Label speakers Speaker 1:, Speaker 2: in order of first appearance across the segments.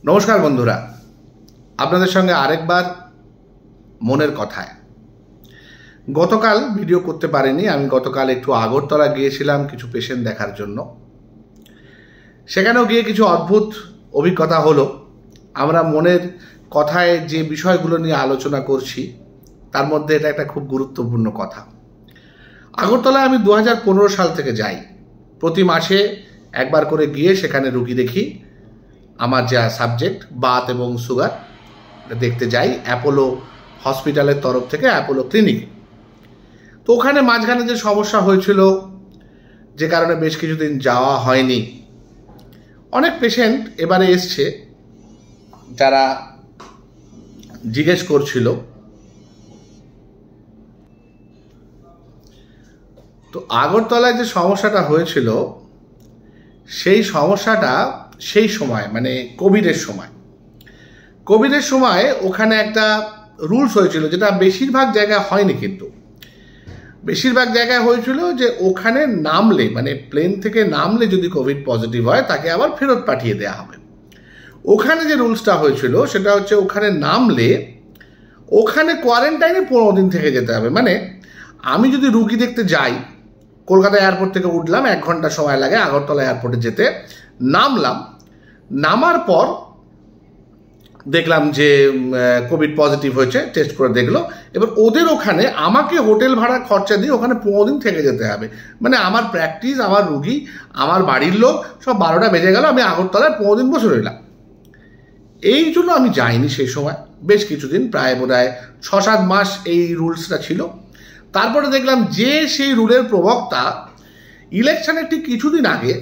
Speaker 1: নমস্কার বন্ধুরা, আপনাদের সঙ্গে আরেকবার মনের কথায়। গতকাল ভিডিও করতে পারিনি। আমি গতকাল একটু আগরতলা গিয়েছিলাম কিছু পেশেন্ট দেখার জন্য। সেখানেও গিয়ে কিছু অদ্ভুত অভিজ্ঞতা হলো। আমরা মনের কথায় যে বিষয়গুলো নিয়ে আলোচনা করছি তার মধ্যে এটা একটা খুব গুরুত্বপূর্ণ কথা। আগরতলায় আমি 2015 সাল থেকে যাই। প্রতি মাসে একবার করে গিয়ে সেখানে রুগী দেখি। আমার যা সাবজেক্ট বাত এবং সুগার দেখতে যাই অ্যাপোলো হসপিটালের তরফ থেকে, অ্যাপোলো ক্লিনিকে। তো ওখানে মাঝখানে যে সমস্যা হয়েছিল, যে কারণে বেশ কিছুদিন যাওয়া হয়নি। অনেক পেশেন্ট এবারে এসছে যারা জিজ্ঞেস করছিল। তো আগরতলায় যে সমস্যাটা হয়েছিল সেই সমস্যাটা সেই সময় মানে কোভিডের সময় ওখানে একটা রুলস হয়েছিল, যেটা বেশিরভাগ জায়গায় হয়নি, কিন্তু বেশিরভাগ জায়গায় হয়েছিল যে ওখানে নামলে মানে প্লেন থেকে নামলে যদি কোভিড পজিটিভ হয় তাকে আবার ফেরত পাঠিয়ে দেওয়া হবে। ওখানে যে রুলসটা হয়েছিল সেটা হচ্ছে ওখানে নামলে ওখানে কোয়ারেন্টাইনে 15 দিন থেকে যেতে হবে। মানে আমি যদি রুগী দেখতে যাই, কলকাতা এয়ারপোর্ট থেকে উঠলাম, 1 ঘন্টা সময় লাগে আগরতলা এয়ারপোর্টে যেতে। নামার পর দেখলাম যে কোভিড পজিটিভ হয়েছে, টেস্ট করে দেখলো। এবার ওদের ওখানে আমাকে হোটেল ভাড়া খরচা দিয়ে ওখানে 15 দিন থেকে যেতে হবে। মানে আমার প্র্যাকটিস, আমার রুগী, আমার বাড়ির লোক সব 12টা বেজে গেল, আমি আগরতলায় 15 দিন বসে রইলাম। এই জন্য আমি যাইনি সেই সময়, বেশ কিছুদিন, প্রায় বোধহয় 6-7 মাস এই রুলসটা ছিল। তারপরে দেখলাম যে সেই রুলের প্রবক্তা ইলেকশনের ঠিক কিছুদিন আগে,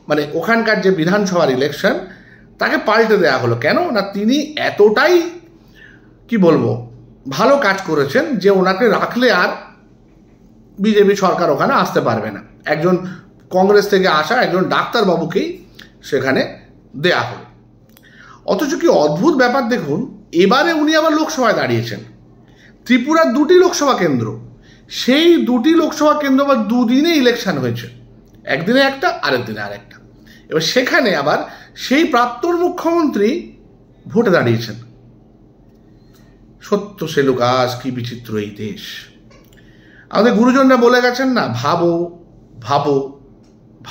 Speaker 1: মানে ওখানকার যে বিধানসভার ইলেকশন, তাকে পাল্টে দেওয়া হলো। কেন না, তিনি এতটাই কি বলবো ভালো কাজ করেছেন যে ওনাকে রাখলে আর বিজেপি সরকার ওখানে আসতে পারবে না। একজন কংগ্রেস থেকে আসা একজন ডাক্তারবাবুকেই সেখানে দেয়া হলো। অথচ কি অদ্ভুত ব্যাপার দেখুন, এবারে উনি আবার লোকসভায় দাঁড়িয়েছেন। ত্রিপুরার 2টি লোকসভা কেন্দ্র, সেই 2টি লোকসভা কেন্দ্র আবার 2 দিনে ইলেকশন হয়েছে, একদিনে একটা আরেক দিনে আরেকটা। এবার সেখানে আবার সেই প্রাক্তন মুখ্যমন্ত্রী ভোটে দাঁড়িয়েছেন। সত্য সে লোকাস, কি বিচিত্র এই দেশ। আমাদের গুরুজনরা বলে গেছেন না,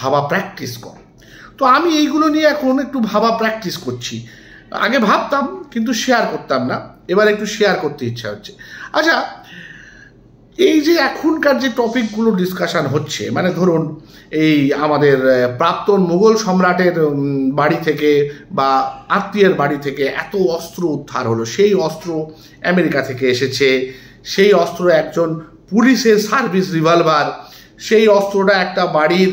Speaker 1: ভাবা প্র্যাকটিস কর। তো আমি এইগুলো নিয়ে এখন একটু ভাবা প্র্যাকটিস করছি। আগে ভাবতাম কিন্তু শেয়ার করতাম না, এবার একটু শেয়ার করতে ইচ্ছা হচ্ছে। আচ্ছা, এই যে এখনকার যে টপিকগুলো ডিসকাশন হচ্ছে, মানে ধরুন এই আমাদের প্রাক্তন মুঘল সম্রাটের বাড়ি থেকে বা আত্মীয়ের বাড়ি থেকে এত অস্ত্র উদ্ধার হলো, সেই অস্ত্র আমেরিকা থেকে এসেছে, সেই অস্ত্র একজন পুলিশের সার্ভিস রিভলভার, সেই অস্ত্রটা একটা বাড়ির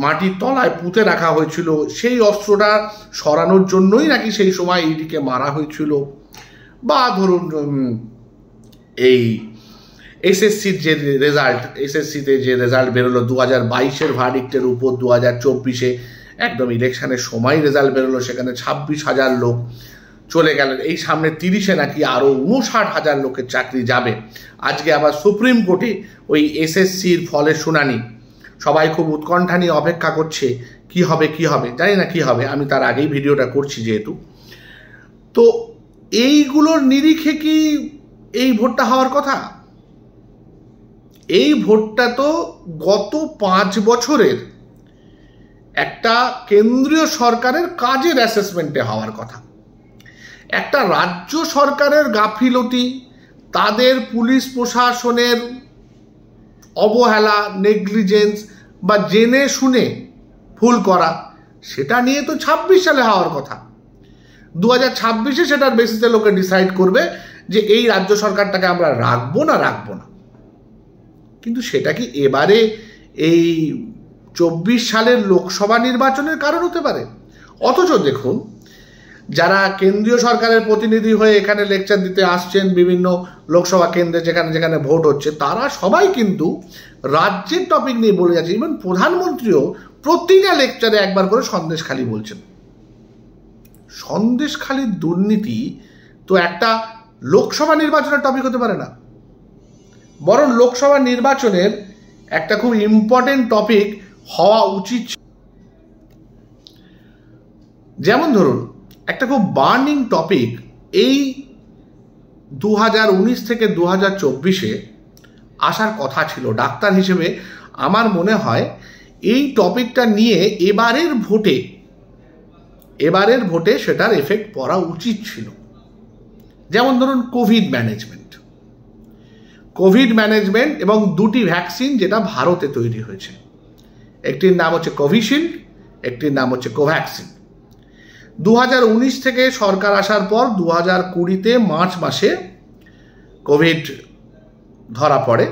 Speaker 1: মাটির তলায় পুঁতে রাখা হয়েছিল, সেই অস্ত্রটা সরানোর জন্যই নাকি সেই সময় এইদিকে মারা হয়েছিল। বা ধরুন এই এসএসসির যে রেজাল্ট, এসএসসিতে যে রেজাল্ট বেরোলো 2022-এর ভার্ডিক্টের উপর 2024-এ একদম ইলেকশনের সময় রেজাল্ট বেরোলো, সেখানে 26,000 লোক চলে গেলেন। এই সামনে 30-এ নাকি আরও 59,000 লোকের চাকরি যাবে। আজকে আবার সুপ্রিম কোর্টে ওই এসএসসির ফলের শুনানি, সবাই খুব উৎকণ্ঠা নিয়ে অপেক্ষা করছে কি হবে। জানি না কি হবে, আমি তার আগেই ভিডিওটা করছি যেহেতু। তো এইগুলোর নিরিখে কি এই ভোটটা হওয়ার কথা? এই ভোটটা তো গত 5 বছরের একটা কেন্দ্রীয় সরকারের কাজের অ্যাসেসমেন্টে হওয়ার কথা। একটা রাজ্য সরকারের গাফিলতি, তাদের পুলিশ প্রশাসনের অবহেলা, নেগলিজেন্স বা জেনে শুনে ভুল করা, সেটা নিয়ে তো 26 সালে হওয়ার কথা। 2026-এ সেটার বেসিসে লোকে ডিসাইড করবে যে এই রাজ্য সরকারটাকে আমরা রাখবো না। কিন্তু সেটা কি এবারে এই 24 সালের লোকসভা নির্বাচনের কারণ হতে পারে? অথচ দেখুন, যারা কেন্দ্রীয় সরকারের প্রতিনিধি হয়ে এখানে লেকচার দিতে আসছেন বিভিন্ন লোকসভা কেন্দ্রে যেখানে যেখানে ভোট হচ্ছে, তারা সবাই কিন্তু রাজ্যের টপিক নিয়ে বলে যাচ্ছে। ইভেন প্রধানমন্ত্রীও প্রতিটা লেকচারে একবার করে সন্দেশখালি বলছেন। সন্দেশখালির দুর্নীতি তো একটা লোকসভা নির্বাচনের টপিক হতে পারে না, বরং লোকসভা নির্বাচনের একটা খুব ইম্পর্টেন্ট টপিক হওয়া উচিত। যেমন ধরুন একটা খুব বার্নিং টপিক এই 2019 থেকে 2024-এ আসার কথা ছিল। ডাক্তার হিসেবে আমার মনে হয় এই টপিকটা নিয়ে এবারের ভোটে সেটার এফেক্ট পড়া উচিত ছিল। যেমন ধরুন কোভিড ম্যানেজমেন্ট এবং দুটি ভ্যাকসিন যেটা ভারতে তৈরি হয়েছে, একটির নাম হচ্ছে কোভিশিল্ড, একটির নাম হচ্ছে কোভ্যাক্সিন। 2019 থেকে সরকার আসার পর 2020-তে মার্চ মাসে কোভিড ধরা পড়ে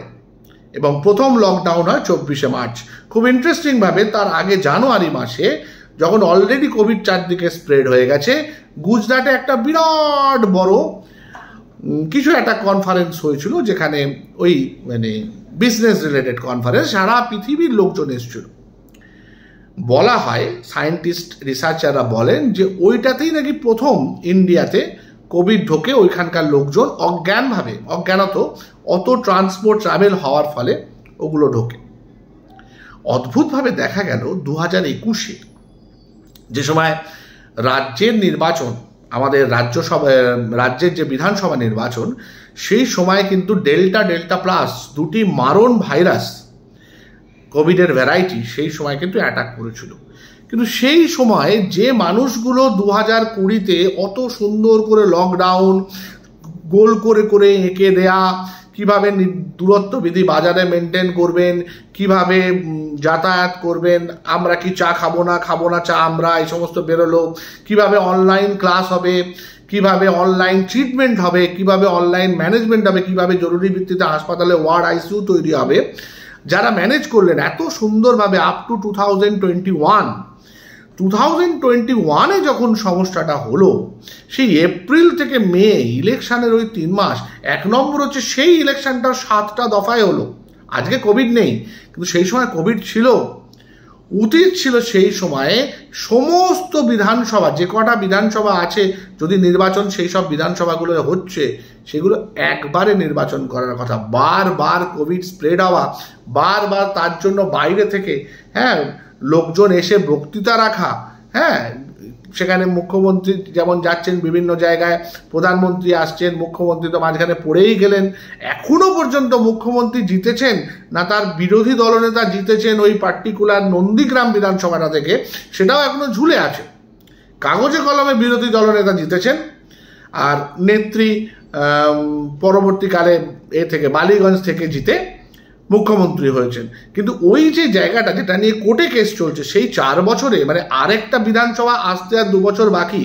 Speaker 1: এবং প্রথম লকডাউন হয় 24শে মার্চ। খুব ইন্টারেস্টিংভাবে তার আগে জানুয়ারি মাসে যখন অলরেডি কোভিড চারদিকে স্প্রেড হয়ে গেছে, গুজরাটে একটা বিরাট বড় কিছু একটা কনফারেন্স হয়েছিল, যেখানে ওই বিজনেস রিলেটেড কনফারেন্স, সারা পৃথিবীর লোকজন এসেছিল। বলা হয়, সায়েন্টিস্ট রিসার্চাররা বলেন যে ওইটাতেই নাকি প্রথম ইন্ডিয়াতে কোভিড ঢোকে। ওইখানকার লোকজন অজ্ঞানত অত ট্রান্সপোর্ট ট্রাভেল হওয়ার ফলে ওগুলো ঢোকে। অদ্ভুতভাবে দেখা গেল 2021-এ যে সময় রাজ্যের নির্বাচন, আমাদের রাজ্যের যে বিধানসভা নির্বাচন, সেই সময় কিন্তু ডেল্টা প্লাস দুটি মারণ ভাইরাস, কোভিডের ভ্যারাইটি, সেই সময় কিন্তু অ্যাটাক করেছিল। কিন্তু সেই সময় যে মানুষগুলো 2020-তে অত সুন্দর করে লকডাউন গোল করে এঁকে দেয়া, কিভাবে দূরত্ব বিধি বাজারে মেনটেন করবেন, কিভাবে যাতায়াত করবেন, আমরা কি চা খাবো না চা আমরা, এই সমস্ত বেরোলো, কিভাবে অনলাইন ক্লাস হবে, কিভাবে অনলাইন ট্রিটমেন্ট হবে, কিভাবে অনলাইন ম্যানেজমেন্ট হবে, কিভাবে জরুরি ভিত্তিতে হাসপাতালে ওয়ার্ড আইসিইউ তৈরি হবে, যারা ম্যানেজ করলেন এত সুন্দরভাবে আপ টু 2021-এ যখন সমস্যাটা হলো, সেই এপ্রিল থেকে মে ইলেকশনের ওই 3 মাস, 1 নম্বর হচ্ছে সেই ইলেকশনটা 7টা দফায় হলো। আজকে কোভিড নেই, কিন্তু সেই সময় কোভিড ছিল। উচিত ছিল সেই সময়ে সমস্ত বিধানসভা, যে কটা বিধানসভা আছে, যদি নির্বাচন সেই সব বিধানসভাগুলো হচ্ছে, সেগুলো একবারে নির্বাচন করার কথা। বারবার কোভিড স্প্রেড হওয়া, বারবার তার জন্য বাইরে থেকে লোকজন এসে বক্তৃতা রাখা, সেখানে মুখ্যমন্ত্রী যেমন যাচ্ছেন বিভিন্ন জায়গায়, প্রধানমন্ত্রী আসছেন, মুখ্যমন্ত্রী তো মাঝখানে পড়েই গেলেন। এখনো পর্যন্ত মুখ্যমন্ত্রী জিতেছেন না তার বিরোধী দলনেতা জিতেছেন ওই পার্টিকুলার নন্দীগ্রাম বিধানসভাটা থেকে, সেটাও এখনো ঝুলে আছে। কাগজে কলমে বিরোধী দলনেতা জিতেছেন, আর নেত্রী পরবর্তীকালে থেকে বালিগঞ্জ থেকে জিতে মুখ্যমন্ত্রী হয়েছেন। কিন্তু ওই যে জায়গাটা যেটা নিয়ে কোর্টে কেস চলছে, সেই 4 বছরে আরেকটা বিধানসভা আসতে আর 2 বছর বাকি,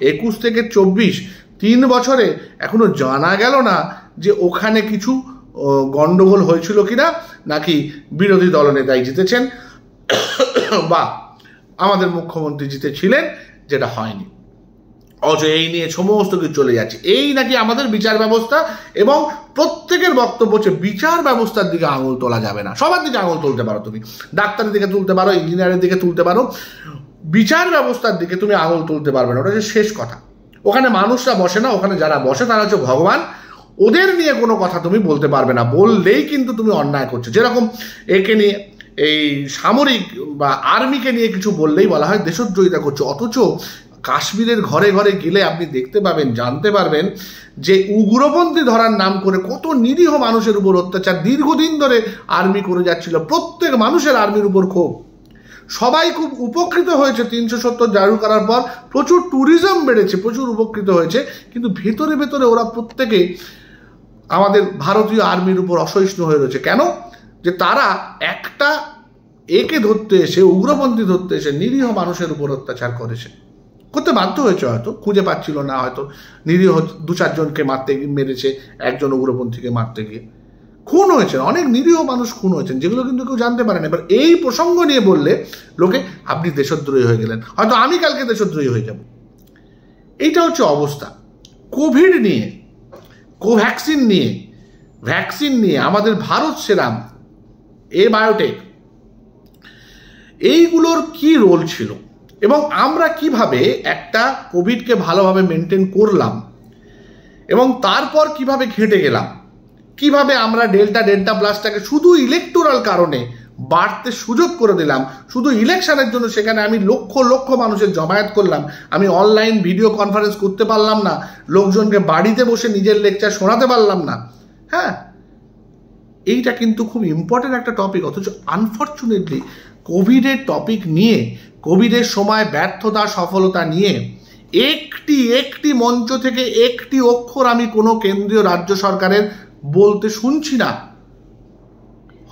Speaker 1: 21 থেকে 24, 3 বছরে এখনো জানা গেল না যে ওখানে কিছু গন্ডগোল হয়েছিল কিনা, নাকি বিরোধী দলনেতাই জিতেছেন বা আমাদের মুখ্যমন্ত্রী জিতেছিলেন, যেটা হয়নি। এই নিয়ে সমস্ত কিছু চলে যাচ্ছে। এই নাকি আমাদের বিচার ব্যবস্থা, এবং প্রত্যেকের বক্তব্য হচ্ছে বিচার ব্যবস্থার দিকে আঙুল তোলা যাবে না। সবার দিকে আঙুল তুলতে পারো, তুমি ডাক্তারের দিকে তুলতে পারো, ইঞ্জিনিয়ারের দিকে তুলতে পারো, বিচার ব্যবস্থার দিকে তুমি আঙুল তুলতে পারবে না। ওটা হচ্ছে শেষ কথা। ওখানে মানুষরা বসে না, ওখানে যারা বসে তারা হচ্ছে ভগবান। ওদের নিয়ে কোনো কথা তুমি বলতে পারবে না, বললেই কিন্তু তুমি অন্যায় করছো। যেরকম একে নিয়ে, এই সামরিক বা আর্মিকে নিয়ে কিছু বললেই বলা হয় দেশদ্রোহিতা করছো, অথচ কাশ্মীরের ঘরে ঘরে গেলে আপনি দেখতে পাবেন, জানতে পারবেন যে উগ্রপন্থী ধরার নাম করে কত নিরীহ মানুষের উপর অত্যাচার দীর্ঘদিন ধরে আর্মি করে যাচ্ছিল। প্রত্যেক মানুষের আর্মির উপর ক্ষোভ। সবাই খুব উপকৃত হয়েছে 370 জারি করার পর, প্রচুর ট্যুরিজম বেড়েছে, প্রচুর উপকৃত হয়েছে। কিন্তু ভেতরে ভেতরে ওরা প্রত্যেকে আমাদের ভারতীয় আর্মির উপর অসহিষ্ণু হয়ে রয়েছে। কেন? যে তারা একটা একে ধরতে এসে, উগ্রপন্থী ধরতে এসে নিরীহ মানুষের উপর অত্যাচার করেছে, করতে বাধ্য হয়েছে। হয়তো খুঁজে পাচ্ছিল না, হয়তো নিরীহ 2-4 জনকে মেরেছে, একজন উগ্রপন্থীকে মারতে গিয়ে খুন হয়েছে, অনেক নিরীহ মানুষ খুন হয়েছেন, যেগুলো কিন্তু কেউ জানতে পারে না। এবার এই প্রসঙ্গ নিয়ে বললে লোকে আপনি দেশদ্রোহী হয়ে গেলেন, হয়তো আমি কালকে দেশদ্রোহী হয়ে যাব। এইটা হচ্ছে অবস্থা। কোভিড নিয়ে, কোভ্যাক্সিন নিয়ে, ভ্যাকসিন নিয়ে আমাদের ভারত সেরাম, বায়োটেক, এইগুলোর কি রোল ছিল এবং আমরা কিভাবে একটা কোভিডকে ভালোভাবে মেনটেন করলাম এবং তারপর কিভাবে ঘেঁটে গেলাম, কিভাবে আমরা ডেল্টা প্লাসটাকে শুধু ইলেকটোরাল কারণে বাড়তে সুযোগ করে দিলাম, শুধু ইলেকশনের জন্য সেখানে আমি লক্ষ লক্ষ মানুষের জমায়েত করলাম, আমি অনলাইন ভিডিও কনফারেন্স করতে পারলাম না, লোকজনকে বাড়িতে বসে নিজের লেকচার শোনাতে পারলাম না। হ্যাঁ, এইটা কিন্তু খুব ইম্পর্টেন্ট একটা টপিক, অথচ আনফর্চুনেটলি কোভিডের টপিক নিয়ে, কোভিডের সময় ব্যর্থতা সফলতা নিয়ে একটি মঞ্চ থেকে একটি অক্ষর আমি কোনো কেন্দ্রীয় রাজ্য সরকারের বলতে শুনছি না।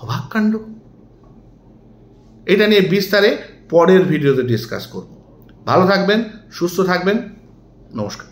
Speaker 1: অবাক কাণ্ড। এটা নিয়ে বিস্তারে পরের ভিডিওতে ডিসকাস করব। ভালো থাকবেন, সুস্থ থাকবেন, নমস্কার।